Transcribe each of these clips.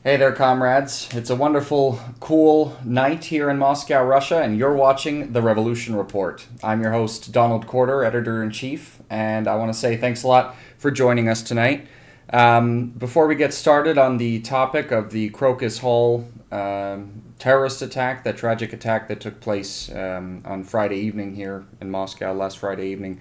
Hey there, comrades. It's a wonderful, cool night here in Moscow, Russia, and you're watching The Revolution Report. I'm your host, Donald Corder, Editor-in-Chief, and I want to say thanks a lot for joining us tonight. Before we get started on the topic of the Crocus Hall terrorist attack, that tragic attack that took place on Friday evening here in Moscow, last Friday evening,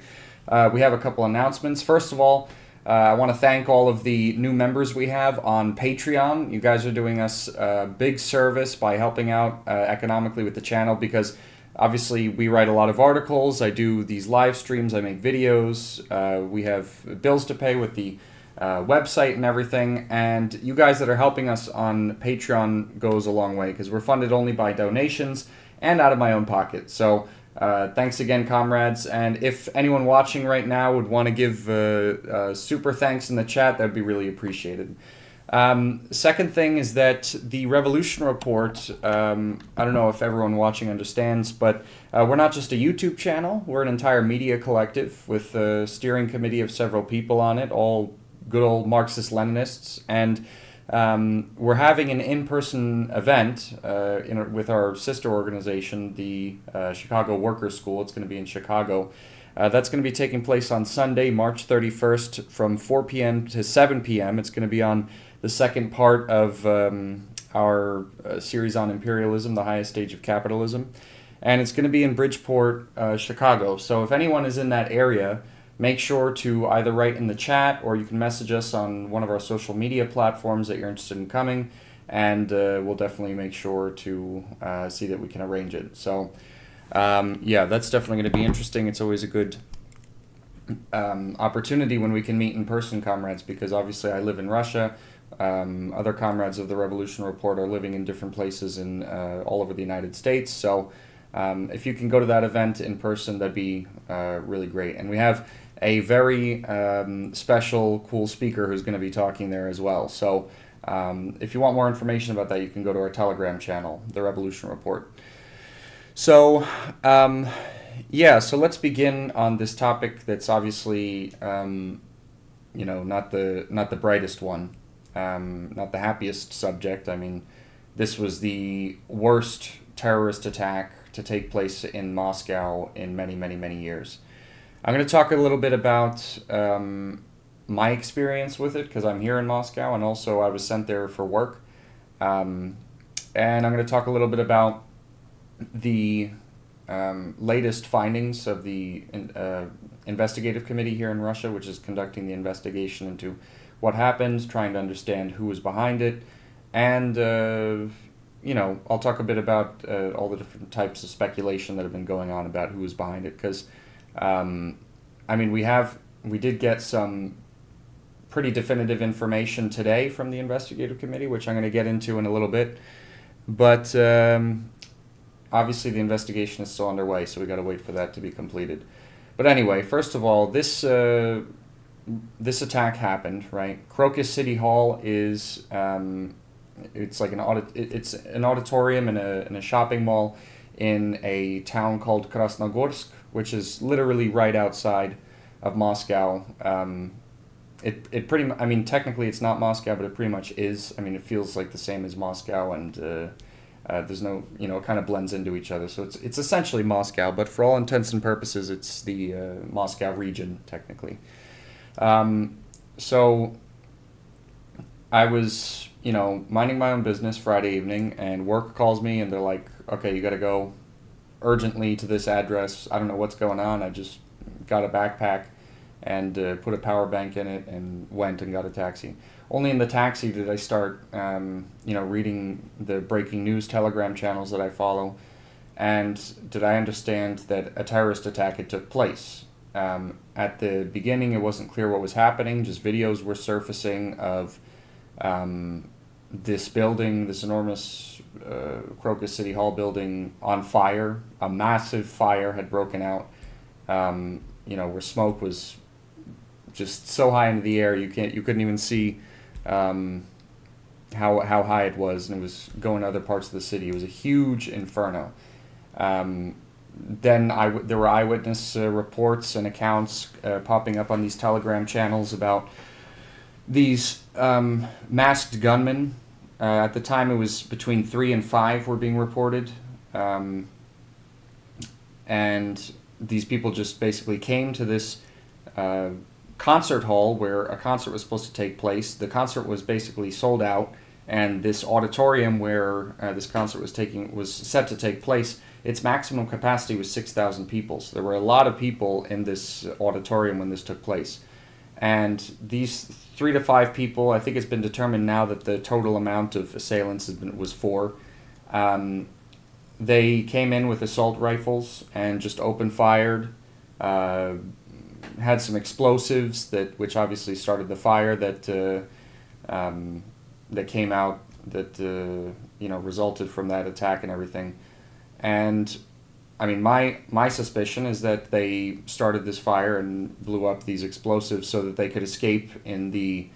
we have a couple announcements. First of all, I want to thank all of the new members we have on Patreon. You guys are doing us a big service by helping out economically with the channel because obviously we write a lot of articles. I do these live streams. I make videos. We have bills to pay with the website and everything. And you guys that are helping us on Patreon goes a long way because we're funded only by donations and out of my own pocket. So thanks again, comrades. And if anyone watching right now would want to give super thanks in the chat, that would be really appreciated. Second thing is that the Revolution Report, I don't know if everyone watching understands, but we're not just a YouTube channel. We're an entire media collective with a steering committee of several people on it, all good old Marxist-Leninists. And we're having an in-person event with our sister organization, the Chicago Workers' School. It's going to be in Chicago. That's going to be taking place on Sunday, March 31st from 4 p.m. to 7 p.m. It's going to be on the second part of our series on imperialism, the highest stage of capitalism. And it's going to be in Bridgeport, Chicago. So if anyone is in that area, make sure to either write in the chat or you can message us on one of our social media platforms that you're interested in coming, and we'll definitely make sure to see that we can arrange it. So, yeah, that's definitely going to be interesting. It's always a good opportunity when we can meet in person, comrades, because obviously I live in Russia. Other comrades of the Revolution Report are living in different places in all over the United States. So if you can go to that event in person, that'd be really great. And we have a very special, cool speaker who's going to be talking there as well. So if you want more information about that, you can go to our Telegram channel, The Revolution Report. So, yeah, so let's begin on this topic that's obviously, not the brightest one, not the happiest subject. I mean, this was the worst terrorist attack to take place in Moscow in many, many, many years. I'm going to talk a little bit about my experience with it because I'm here in Moscow and also I was sent there for work. And I'm going to talk a little bit about the latest findings of the investigative committee here in Russia, which is conducting the investigation into what happened, trying to understand who was behind it, and I'll talk a bit about all the different types of speculation that have been going on about who was behind it, because, we did get some pretty definitive information today from the investigative committee, which I'm going to get into in a little bit, but obviously the investigation is still underway, so we got to wait for that to be completed. But anyway, first of all, this attack happened, right? Crocus City Hall is... it's like it's an auditorium in a shopping mall in a town called Krasnogorsk, which is literally right outside of Moscow. Technically it's not Moscow, but it pretty much is. I mean, it feels like the same as Moscow, and there's no, it kind of blends into each other. So it's essentially Moscow, but for all intents and purposes, it's the Moscow region, technically. So I was, minding my own business Friday evening, and work calls me, and they're like, okay, you got to go urgently to this address. I don't know what's going on. I just got a backpack and put a power bank in it and went and got a taxi. Only in the taxi did I start, reading the breaking news Telegram channels that I follow, and did I understand that a terrorist attack had took place. At the beginning, it wasn't clear what was happening. Just videos were surfacing of this building, this enormous Crocus City Hall building, on fire. A massive fire had broken out, where smoke was just so high into the air you couldn't even see how high it was, and it was going to other parts of the city. It was a huge inferno. Then there were eyewitness reports and accounts popping up on these Telegram channels about these masked gunmen At the time, it was between 3 and 5 were being reported. And these people just basically came to this concert hall where a concert was supposed to take place. The concert was basically sold out, and this auditorium where this concert was set to take place, its maximum capacity was 6,000 people. So there were a lot of people in this auditorium when this took place. And these 3 to 5 people, I think it's been determined now that the total amount of assailants was 4. They came in with assault rifles and just open fired, had some explosives which obviously started the fire that came out that resulted from that attack and everything. And I mean, my suspicion is that they started this fire and blew up these explosives so that they could escape in the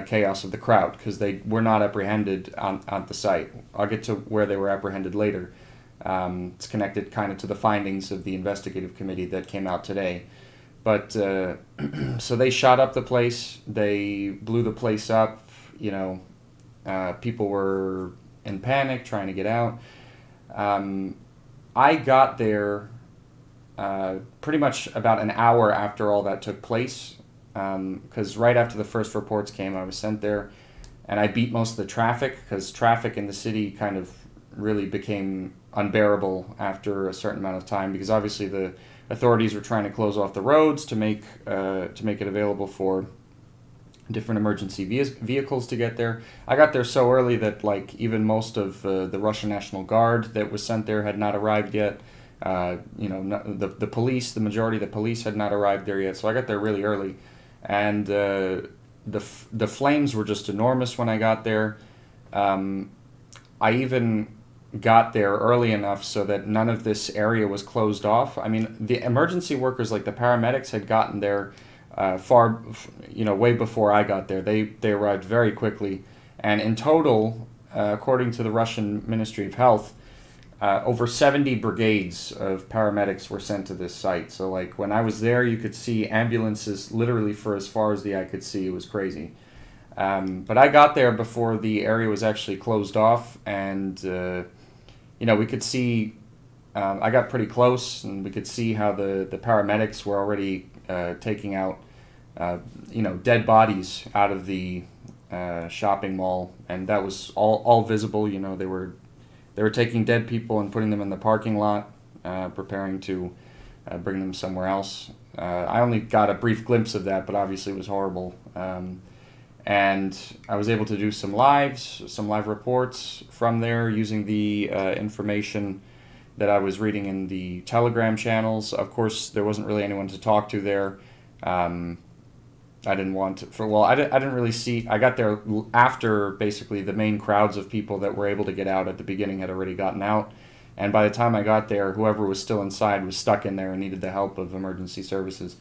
chaos of the crowd, because they were not apprehended on the site. I'll get to where they were apprehended later. It's connected kind of to the findings of the investigative committee that came out today. But so they shot up the place. They blew the place up. People were in panic trying to get out. I got there pretty much about an hour after all that took place, because right after the first reports came, I was sent there, and I beat most of the traffic, because traffic in the city kind of really became unbearable after a certain amount of time, because obviously the authorities were trying to close off the roads to make it available for different emergency vehicles to get there. I got there so early that even most of the Russian National Guard that was sent there had not arrived yet. The police, the majority of the police had not arrived there yet. So I got there really early, and the flames were just enormous when I got there. I even got there early enough so that none of this area was closed off. I mean, the emergency workers, like the paramedics, had gotten there way before I got there. They arrived very quickly, and in total, according to the Russian Ministry of Health, over 70 brigades of paramedics were sent to this site. So when I was there, you could see ambulances literally for as far as the eye could see. It was crazy. But I got there before the area was actually closed off, and we could see. I got pretty close, and we could see how the paramedics were already taking out dead bodies out of the shopping mall, and that was all visible. They were taking dead people and putting them in the parking lot, preparing to bring them somewhere else. I only got a brief glimpse of that, but obviously it was horrible. And I was able to do some live reports from there using the information that I was reading in the Telegram channels. Of course, there wasn't really anyone to talk to there. I didn't want to, I didn't really see, I got there after basically the main crowds of people that were able to get out at the beginning had already gotten out. And by the time I got there, whoever was still inside was stuck in there and needed the help of emergency services.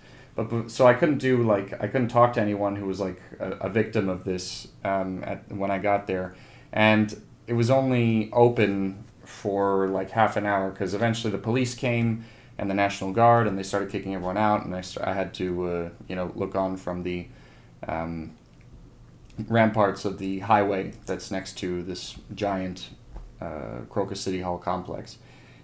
So I couldn't I couldn't talk to anyone who was a victim of this when I got there. And it was only open for half an hour, because eventually the police came and the National Guard, and they started kicking everyone out, and I had to look on from the ramparts of the highway that's next to this giant Crocus City Hall complex.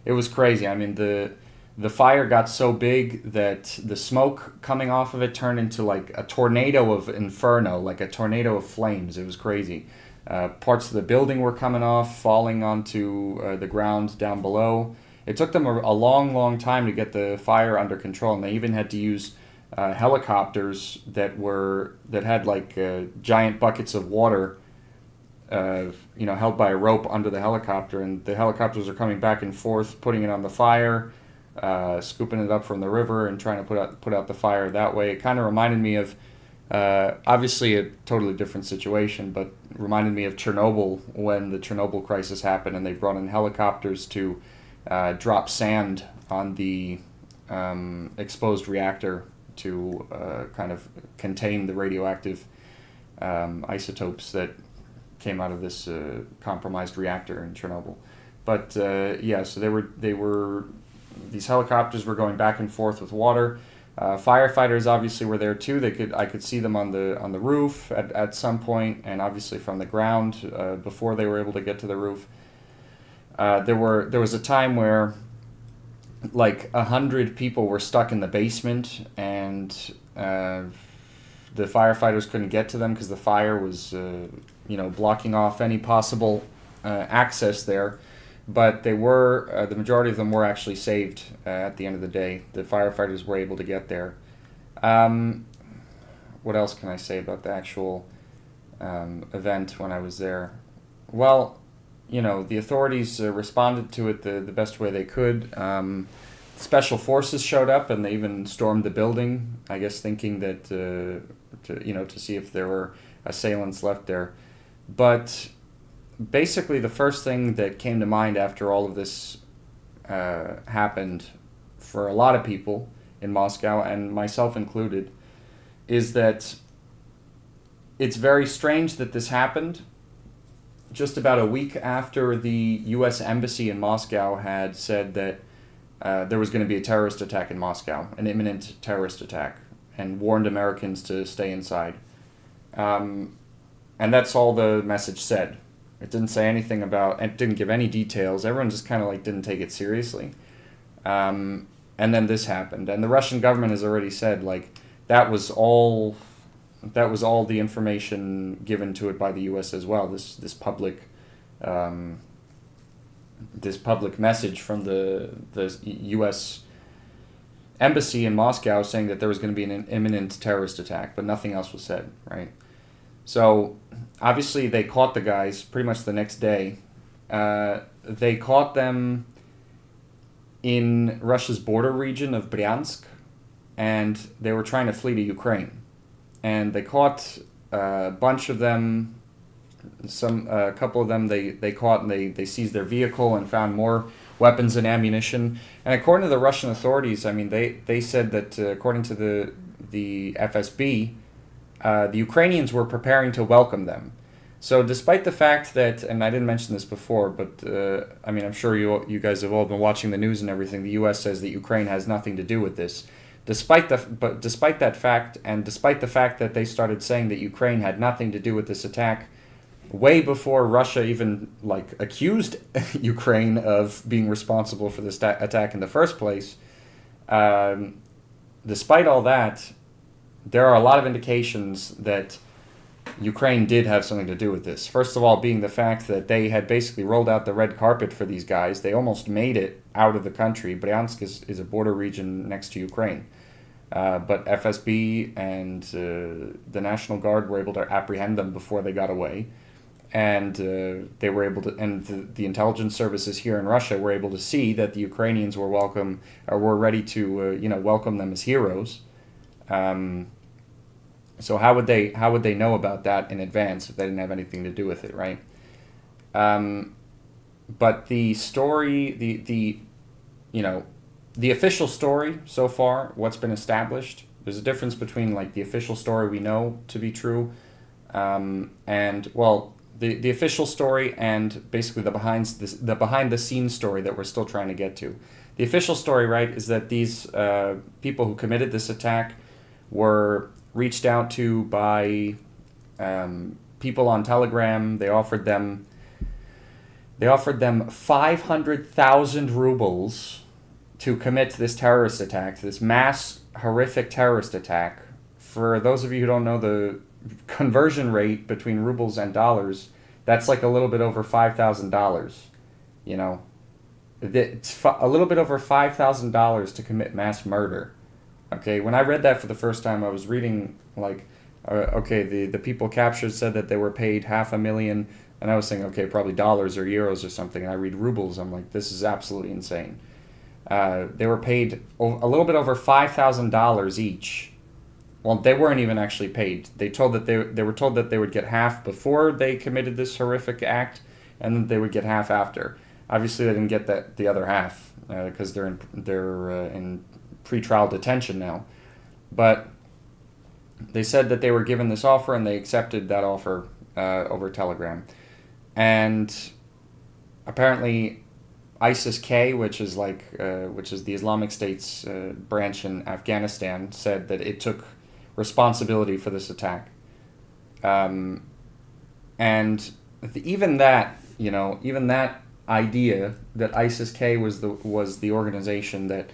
It was crazy. I mean, the fire got so big that the smoke coming off of it turned into a tornado of inferno, a tornado of flames. It was crazy. Parts of the building were coming off, falling onto the ground down below. It took them a long, long time to get the fire under control, and they even had to use helicopters that had giant buckets of water, held by a rope under the helicopter, and the helicopters are coming back and forth, putting it on the fire, scooping it up from the river, and trying to put out the fire that way. It kind of reminded me of, obviously a totally different situation, but reminded me of Chernobyl, when the Chernobyl crisis happened, and they brought in helicopters to drop sand on the exposed reactor to kind of contain the radioactive isotopes that came out of this compromised reactor in Chernobyl. But so these helicopters were going back and forth with water. Firefighters obviously were there too. I could see them on the roof at some point, and obviously from the ground before they were able to get to the roof. There was a time where like 100 people were stuck in the basement, and the firefighters couldn't get to them because the fire was blocking off any possible access there. But they were the majority of them were actually saved at the end of the day. The firefighters were able to get there. What else can I say about the actual event when I was there? Well, the authorities responded to it the best way they could. Special forces showed up and they even stormed the building, I guess thinking that to see if there were assailants left there. But basically the first thing that came to mind after all of this happened for a lot of people in Moscow, and myself included, is that it's very strange that this happened just about a week after the U.S. Embassy in Moscow had said that there was going to be a terrorist attack in Moscow, an imminent terrorist attack, and warned Americans to stay inside. And that's all the message said. It didn't say anything about, it didn't give any details. Everyone just kind of like didn't take it seriously. And then this happened. And the Russian government has already said like that was all the information given to it by the U.S. as well. This public message from the U.S. Embassy in Moscow saying that there was going to be an imminent terrorist attack, but nothing else was said, right? So obviously they caught the guys pretty much the next day. They caught them in Russia's border region of Bryansk, and they were trying to flee to Ukraine. And they caught a bunch of them. A couple of them they caught, and they seized their vehicle and found more weapons and ammunition. And according to the Russian authorities, I mean, they said that according to the FSB, the Ukrainians were preparing to welcome them. So despite the fact that, and I didn't mention this before, but I mean, I'm sure you guys have all been watching the news and everything, the U.S. says that Ukraine has nothing to do with this. Despite that fact, and despite the fact that they started saying that Ukraine had nothing to do with this attack, way before Russia even like accused Ukraine of being responsible for this attack in the first place, despite all that, there are a lot of indications that Ukraine did have something to do with this. First of all, being the fact that they had basically rolled out the red carpet for these guys. They almost made it out of the country. Bryansk is a border region next to Ukraine. But FSB and the National Guard were able to apprehend them before they got away. And they were able to, and the intelligence services here in Russia were able to see that the Ukrainians were were ready to welcome them as heroes. So how would they know about that in advance if they didn't have anything to do with it, right? But the story, the official story so far, what's been established, there's a difference between like the official story we know to be true, and well, the official story and basically the behind the scenes story that we're still trying to get to. The official story, right, is that these people who committed this attack were reached out to by people on Telegram. They offered them 500,000 rubles to commit this terrorist attack, this mass horrific terrorist attack. For those of you who don't know the conversion rate between rubles and dollars, that's like a little bit over $5,000. It's a little bit over $5,000 to commit mass murder. Okay, when I read that for the first time, I was reading like, the people captured said that they were paid $500,000, and I was saying, okay, probably dollars or euros or something, and I read rubles, I'm like, this is absolutely insane. They were paid a little bit over $5,000 each. Well, they weren't even actually paid. They were told that they would get half before they committed this horrific act, and then they would get half after. Obviously, they didn't get the other half because they're in pre-trial detention now. But they said that they were given this offer, and they accepted that offer over Telegram. And apparently, ISIS-K, which is the Islamic State's branch in Afghanistan, said that it took responsibility for this attack. And even that, even that idea that ISIS-K was the organization that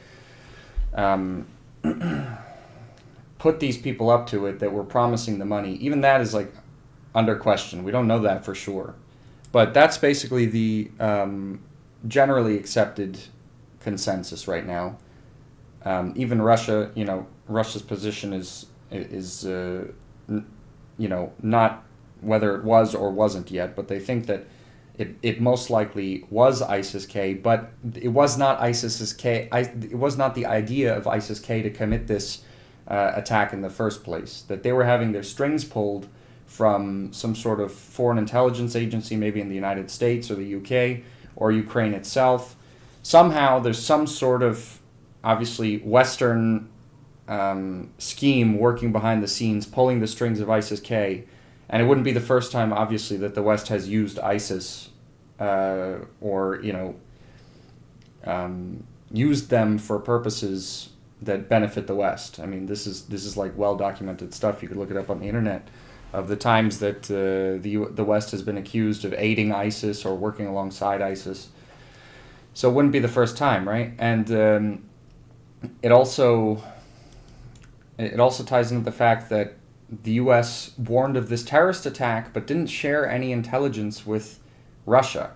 put these people up to it, that were promising the money, even that is like under question. We don't know that for sure. But that's basically the generally accepted consensus right now. Even Russia, Russia's position is not whether it was or wasn't yet, but they think that it most likely was ISIS-K, but it was not ISIS-K. It was not the idea of ISIS-K to commit this attack in the first place. That they were having their strings pulled from some sort of foreign intelligence agency, maybe in the United States or the UK or Ukraine itself. Somehow there's some sort of, obviously, Western scheme working behind the scenes, pulling the strings of ISIS-K. And it wouldn't be the first time, obviously, that the West has used ISIS or used them for purposes that benefit the West. I mean, this is like well-documented stuff. You could look it up on the internet, of the times that the West has been accused of aiding ISIS or working alongside ISIS. So it wouldn't be the first time, right? And it also ties into the fact that the U.S. warned of this terrorist attack, but didn't share any intelligence with Russia,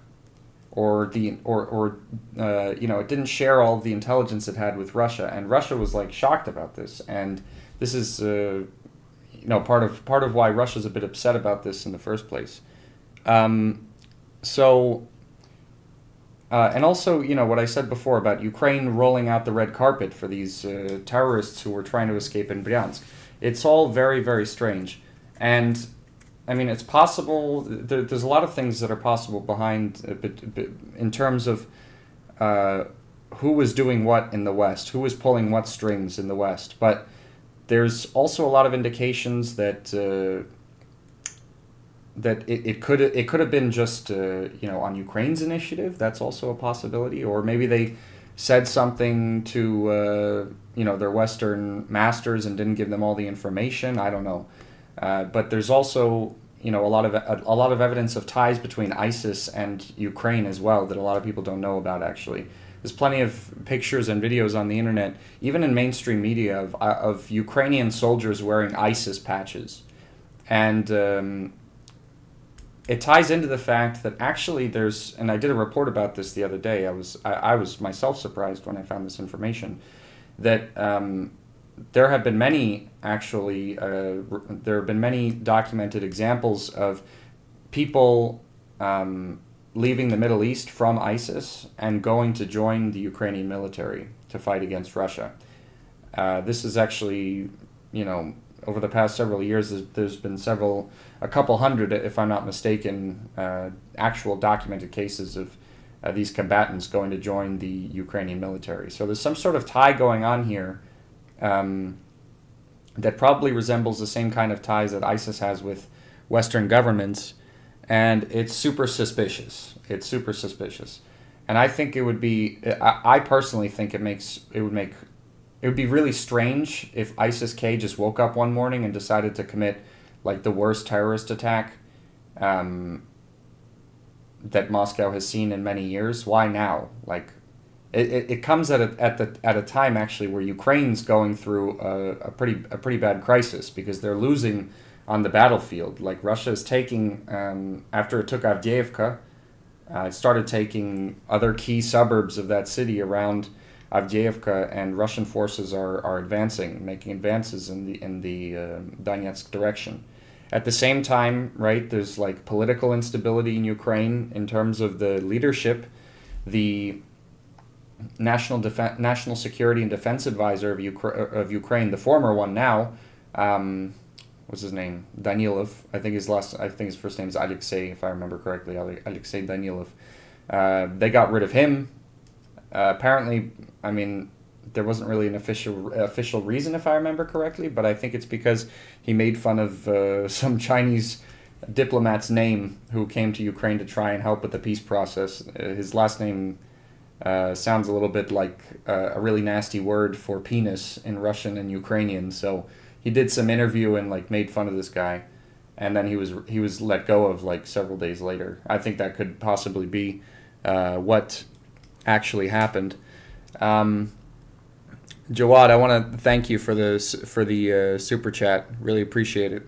it didn't share all of the intelligence it had with Russia, and Russia was like shocked about this. And this is part of why Russia's a bit upset about this in the first place. And also, what I said before about Ukraine rolling out the red carpet for these terrorists who were trying to escape in Bryansk. It's all very, very strange. And, I mean, it's possible, there's a lot of things that are possible behind, in terms of who was doing what in the West, who was pulling what strings in the West. But there's also a lot of indications that it could have been just on Ukraine's initiative. That's also a possibility. Or maybe they said something to their Western masters and didn't give them all the information. I don't know, but there's also a lot of evidence of ties between ISIS and Ukraine as well that a lot of people don't know about. Actually, there's plenty of pictures and videos on the internet, even in mainstream media, of Ukrainian soldiers wearing ISIS patches, and it ties into the fact that actually there's, and I did a report about this the other day. I was myself surprised when I found this information, that there have been many documented examples of people leaving the Middle East from ISIS and going to join the Ukrainian military to fight against Russia. This is actually, over the past several years, there's been a couple hundred, if I'm not mistaken, actual documented cases of these combatants going to join the Ukrainian military. So there's some sort of tie going on here that probably resembles the same kind of ties that ISIS has with Western governments, and it's super suspicious. And I think I personally think it would be really strange if ISIS-K just woke up one morning and decided to commit like the worst terrorist attack that Moscow has seen in many years. Why now? Like, it comes at a time actually where Ukraine's going through a pretty bad crisis because they're losing on the battlefield. Like, Russia is taking after it took Avdiivka, it started taking other key suburbs of that city around Avdiivka, and Russian forces are making advances in the Donetsk direction. At the same time, right, there's like political instability in Ukraine in terms of the leadership. The National Security and Defense Advisor of Ukraine, the former one now, what's his name? Danilov. I think his first name is Alexei, if I remember correctly. Alexei Danilov. They got rid of him. Apparently, I mean, there wasn't really an official reason, if I remember correctly, but I think it's because he made fun of some Chinese diplomat's name who came to Ukraine to try and help with the peace process. His last name Sounds a little bit like a really nasty word for penis in Russian and Ukrainian. So he did some interview and like made fun of this guy, and then he was let go of like several days later. I think that could possibly be what actually happened. Jawad, I want to thank you for the super chat. Really appreciate it.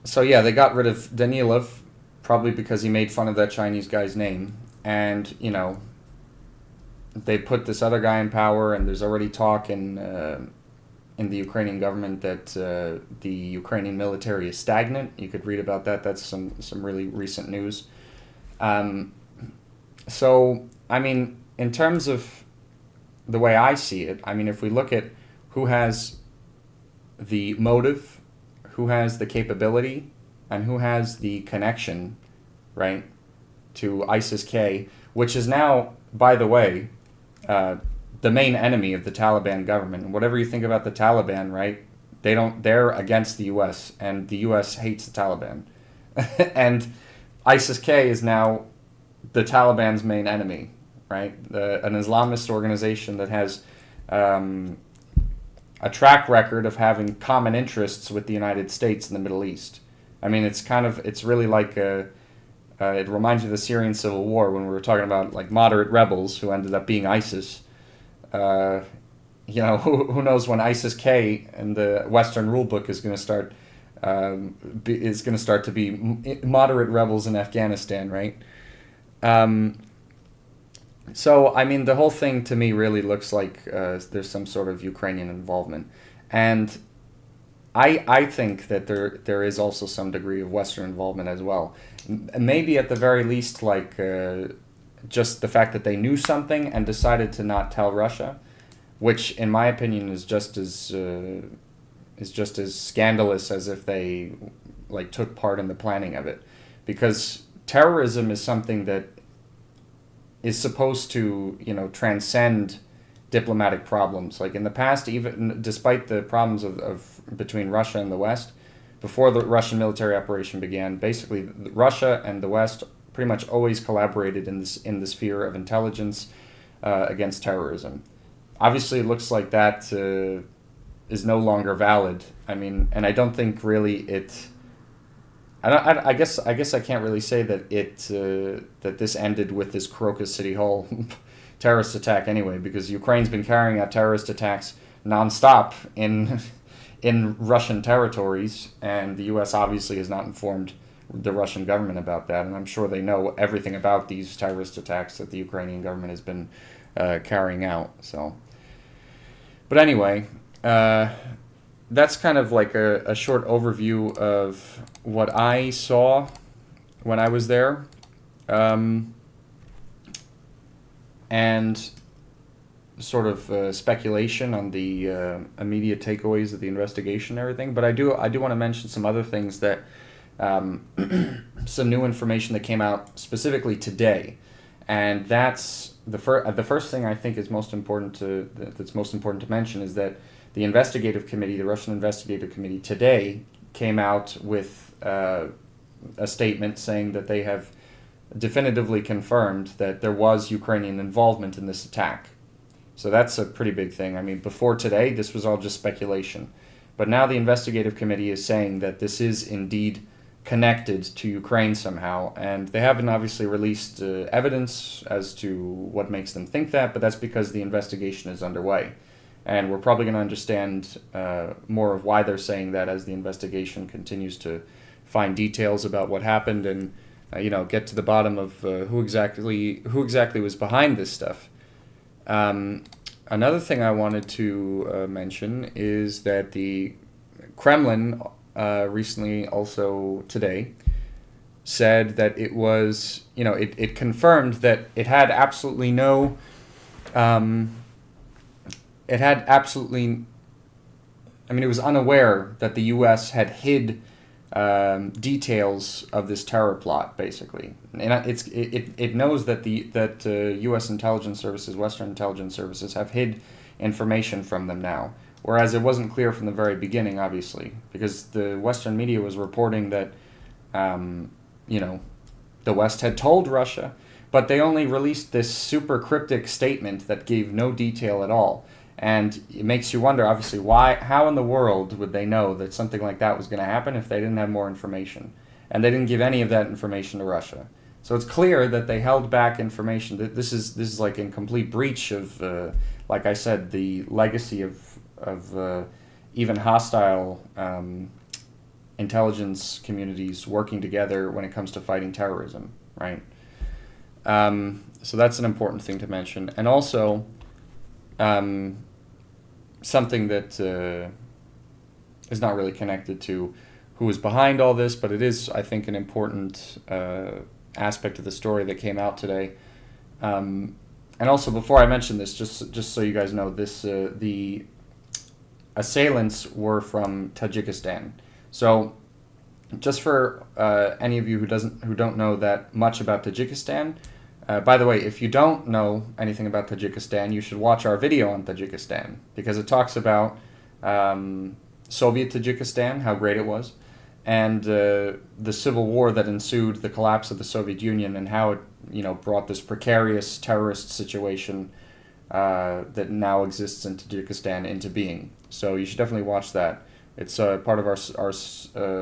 So yeah, they got rid of Danilov, probably because he made fun of that Chinese guy's name, and they put this other guy in power, and there's already talk in the Ukrainian government that the Ukrainian military is stagnant. You could read about that. That's some really recent news. So I mean, in terms of the way I see it, I mean, if we look at who has the motive, who has the capability, and who has the connection, right, to ISIS-K, which is now, by the way, the main enemy of the Taliban government. Whatever you think about the Taliban, right, they're against the U.S., and the U.S. hates the Taliban. And ISIS-K is now the Taliban's main enemy, right? An Islamist organization that has a track record of having common interests with the United States in the Middle East. I mean, it's really like it reminds me of the Syrian civil war when we were talking about like moderate rebels who ended up being ISIS. Who knows when ISIS-K and the Western rulebook is going to start to be moderate rebels in Afghanistan, right? So, I mean, the whole thing to me really looks like there's some sort of Ukrainian involvement. And I think that there is also some degree of Western involvement as well. Maybe at the very least, like just the fact that they knew something and decided to not tell Russia, which in my opinion is just as scandalous as if they like took part in the planning of it. Because terrorism is something that is supposed to, transcend diplomatic problems. Like in the past, even despite the problems of between Russia and the West, before the Russian military operation began, basically Russia and the West pretty much always collaborated in the sphere of intelligence against terrorism. Obviously, it looks like that is no longer valid. I mean, and I don't think really it. I guess I can't really say that that this ended with this Crocus City Hall terrorist attack anyway, because Ukraine's been carrying out terrorist attacks nonstop in Russian territories, and the U.S. obviously has not informed the Russian government about that, and I'm sure they know everything about these terrorist attacks that the Ukrainian government has been carrying out. So, but anyway. That's kind of like a short overview of what I saw when I was there. And sort of speculation on the immediate takeaways of the investigation and everything. But I do want to mention some other things that some new information that came out specifically today. And that's the first thing I think is most important to mention is that the investigative committee, the Russian investigative committee, today came out with a statement saying that they have definitively confirmed that there was Ukrainian involvement in this attack. So that's a pretty big thing. I mean, before today, this was all just speculation. But now the investigative committee is saying that this is indeed connected to Ukraine somehow. And they haven't obviously released evidence as to what makes them think that, but that's because the investigation is underway. And we're probably going to understand more of why they're saying that as the investigation continues to find details about what happened and get to the bottom of who exactly was behind this stuff. Another thing I wanted to mention is that the Kremlin recently, also today, said that it was it confirmed that it had absolutely no. It was unaware that the U.S. had hid details of this terror plot, basically. And it knows that U.S. intelligence services, Western intelligence services, have hid information from them now. Whereas it wasn't clear from the very beginning, obviously, because the Western media was reporting that, the West had told Russia. but they only released this super cryptic statement that gave no detail at all. And it makes you wonder, obviously, how in the world would they know that something like that was going to happen if they didn't have more information? And they didn't give any of that information to Russia. So it's clear that they held back information. This is like in complete breach of, like I said, the legacy of even hostile intelligence communities working together when it comes to fighting terrorism, right? So that's an important thing to mention. And also, something that is not really connected to who is behind all this, but it is, I think, an important aspect of the story that came out today. And also, before I mention this, just so you guys know, the assailants were from Tajikistan. So, just for any of you who don't know that much about Tajikistan, by the way, if you don't know anything about Tajikistan, you should watch our video on Tajikistan, because it talks about Soviet Tajikistan, how great it was, and the civil war that ensued, the collapse of the Soviet Union, and how it brought this precarious terrorist situation that now exists in Tajikistan into being. So you should definitely watch that. It's part of our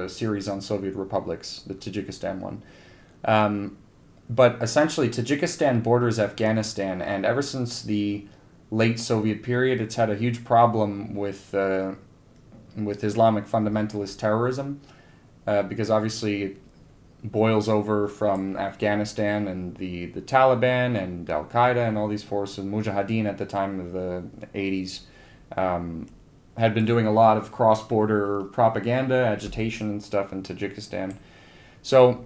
series on Soviet republics, the Tajikistan one. But essentially, Tajikistan borders Afghanistan, and ever since the late Soviet period, it's had a huge problem with Islamic fundamentalist terrorism, because obviously it boils over from Afghanistan and the Taliban and Al Qaeda and all these forces. Mujahideen at the time of the 80s had been doing a lot of cross-border propaganda, agitation and stuff in Tajikistan. So,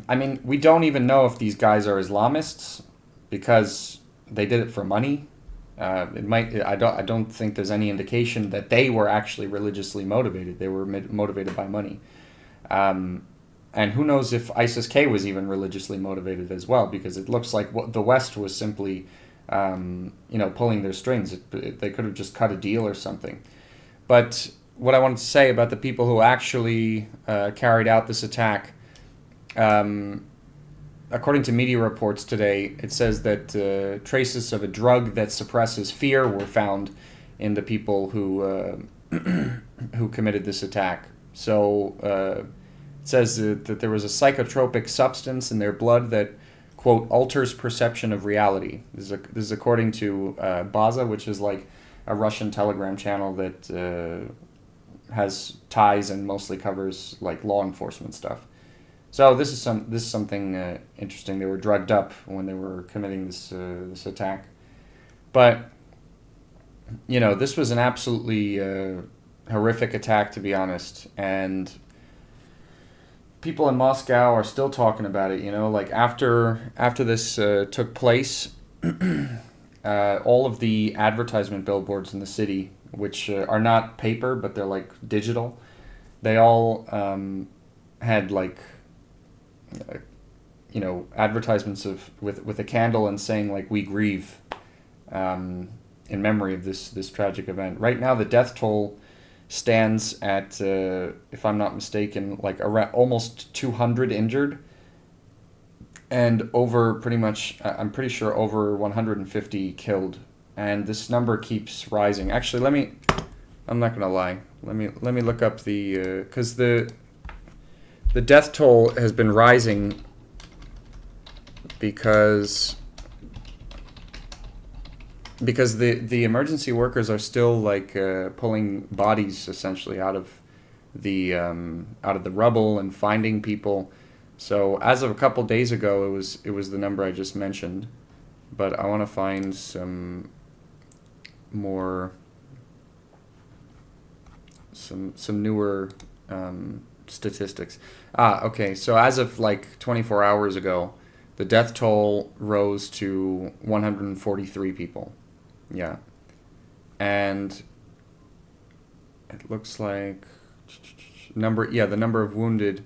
I mean, we don't even know if these guys are Islamists because they did it for money. I don't think there's any indication that they were actually religiously motivated. They were motivated by money. And who knows if ISIS-K was even religiously motivated as well, because it looks like the West was simply, pulling their strings. They could have just cut a deal or something. But what I wanted to say about the people who actually carried out this attack, according to media reports today, it says that traces of a drug that suppresses fear were found in the people who who committed this attack. So it says that there was a psychotropic substance in their blood that, quote, alters perception of reality. This is according to Baza, which is like a Russian Telegram channel that has ties and mostly covers like law enforcement stuff. So this is something interesting. They were drugged up when they were committing this attack, but this was an absolutely horrific attack, to be honest. And people in Moscow are still talking about it. Like after this took place, all of the advertisement billboards in the city, which are not paper but they're like digital, they all had like advertisements with a candle and saying like "We grieve," in memory of this tragic event. Right now, the death toll stands at, if I'm not mistaken, like around almost 200 injured, and over I'm pretty sure over 150 killed, and this number keeps rising. Actually, I'm not gonna lie. Let me look up because the death toll has been rising because the emergency workers are still like pulling bodies essentially out of the rubble and finding people. So as of a couple days ago, it was the number I just mentioned, but I want to find some newer statistics. Okay. So as of like 24 hours ago, the death toll rose to 143 people. Yeah. And it looks like the number of wounded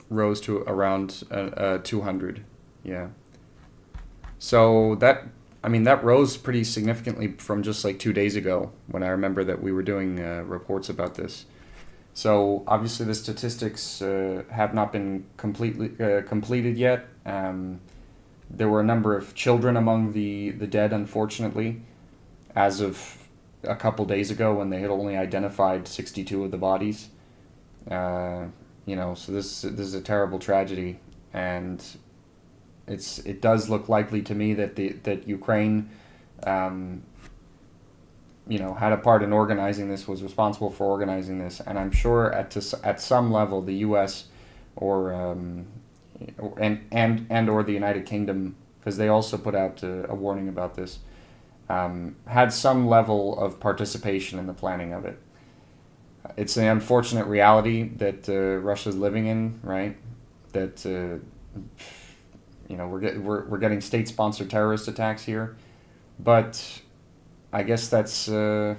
rose to around 200. Yeah. So that rose pretty significantly from just like 2 days ago, when I remember that we were doing reports about this. So obviously the statistics have not been completed yet. There were a number of children among the dead, unfortunately, as of a couple days ago when they had only identified 62 of the bodies. So this is a terrible tragedy, and it does look likely to me that Ukraine, had a part in organizing this, was responsible for organizing this, and I'm sure at some level the U.S. or the United Kingdom, because they also put out a warning about this, had some level of participation in the planning of it. It's an unfortunate reality that Russia's living in, right? That we're getting state-sponsored terrorist attacks here, but I guess that's the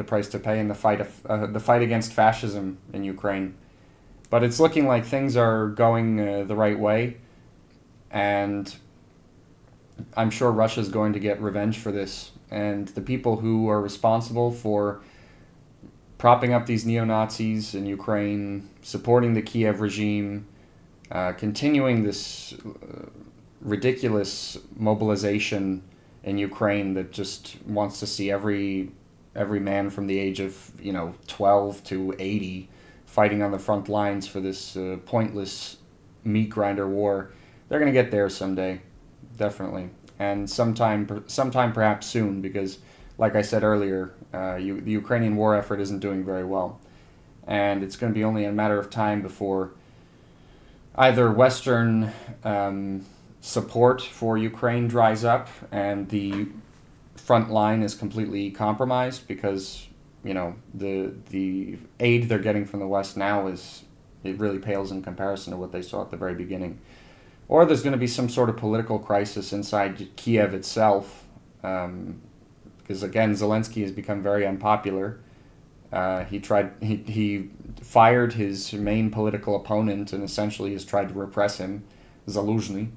price to pay in the fight against fascism in Ukraine. But it's looking like things are going the right way, and I'm sure Russia's going to get revenge for this. And the people who are responsible for propping up these neo-Nazis in Ukraine, supporting the Kiev regime, continuing this ridiculous mobilization in Ukraine that just wants to see every man from the age of 12 to 80 fighting on the front lines for this pointless meat grinder war. They're going to get there someday, definitely, and sometime perhaps soon, because like I said earlier, the Ukrainian war effort isn't doing very well, and it's going to be only a matter of time before either Western support for Ukraine dries up and the front line is completely compromised, because the aid they're getting from the West now it really pales in comparison to what they saw at the very beginning. Or there's going to be some sort of political crisis inside Kiev itself, because again, Zelensky has become very unpopular. He fired his main political opponent and essentially has tried to repress him, Zaluzhny.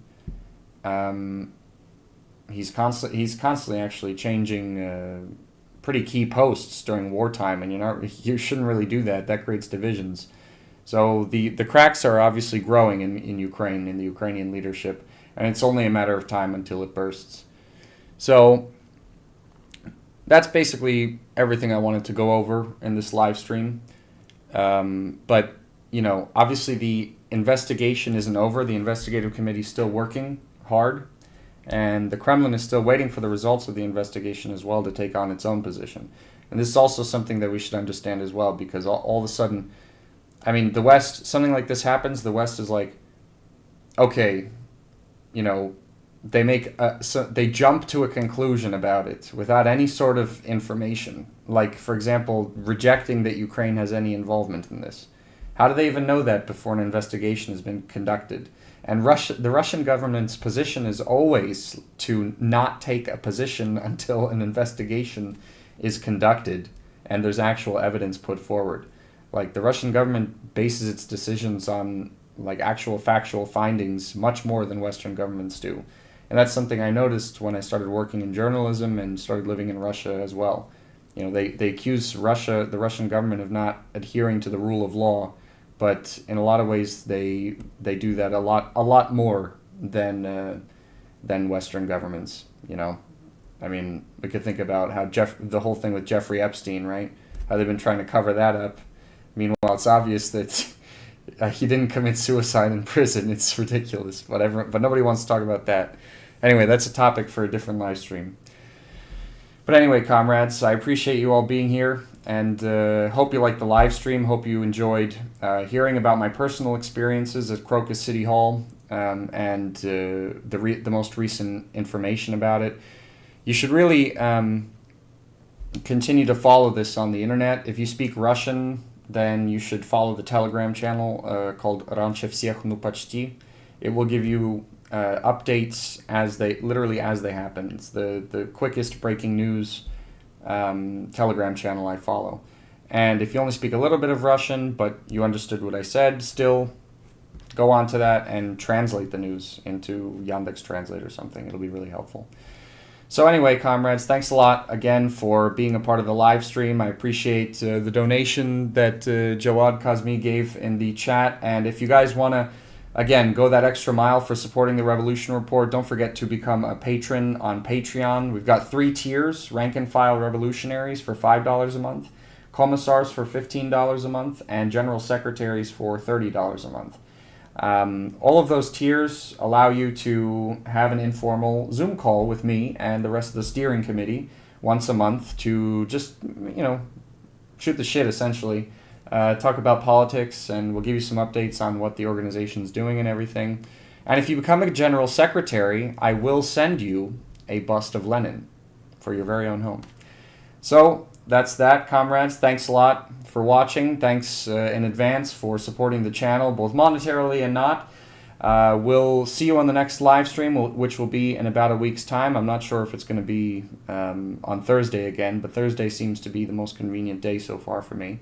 He's constantly actually changing pretty key posts during wartime, and you shouldn't really do that. That creates divisions. So the cracks are obviously growing in Ukraine, in the Ukrainian leadership, and it's only a matter of time until it bursts. So that's basically everything I wanted to go over in this live stream. But obviously the investigation isn't over. The investigative committee is still working hard, and the Kremlin is still waiting for the results of the investigation as well to take on its own position. And this is also something that we should understand as well, because all of a sudden, the West, something like this happens, the West is like, okay, they jump to a conclusion about it without any sort of information. Like, for example, rejecting that Ukraine has any involvement in this. How do they even know that before an investigation has been conducted? And the Russian government's position is always to not take a position until an investigation is conducted and there's actual evidence put forward. Like, the Russian government bases its decisions on actual factual findings much more than Western governments do. And that's something I noticed when I started working in journalism and started living in Russia as well. They accuse the Russian government of not adhering to the rule of law, but in a lot of ways they do that a lot more than Western governments. We could think about how the whole thing with Jeffrey Epstein, right? How they've been trying to cover that up. Meanwhile, it's obvious that he didn't commit suicide in prison. It's ridiculous, whatever. But nobody wants to talk about that. Anyway, that's a topic for a different live stream. But anyway, comrades, I appreciate you all being here, and hope you liked the live stream. Hope you enjoyed hearing about my personal experiences at Crocus City Hall, and the most recent information about it. You should really continue to follow this on the internet. If you speak Russian, then you should follow the Telegram channel called Раньше всех, ну почти. It will give you updates as they happen. It's the quickest breaking news Telegram channel I follow. And if you only speak a little bit of Russian, but you understood what I said, still go on to that and translate the news into Yandex Translate or something. It'll be really helpful. So anyway, comrades, thanks a lot again for being a part of the live stream. I appreciate the donation that Jawad Kazmi gave in the chat. And if you guys want to Again, go that extra mile for supporting the Revolution Report. Don't forget to become a patron on Patreon. We've got 3 tiers: rank and file revolutionaries for $5 a month, commissars for $15 a month, and general secretaries for $30 a month. All of those tiers allow you to have an informal Zoom call with me and the rest of the steering committee once a month to just, shoot the shit, essentially. Talk about politics, and we'll give you some updates on what the organization's doing and everything. And if you become a general secretary, I will send you a bust of Lenin for your very own home. So that's that, comrades. Thanks a lot for watching. Thanks in advance for supporting the channel, both monetarily and not. We'll see you on the next live stream, which will be in about a week's time. I'm not sure if it's going to be on Thursday again, but Thursday seems to be the most convenient day so far for me.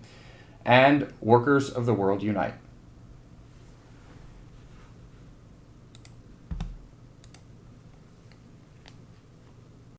And workers of the world unite.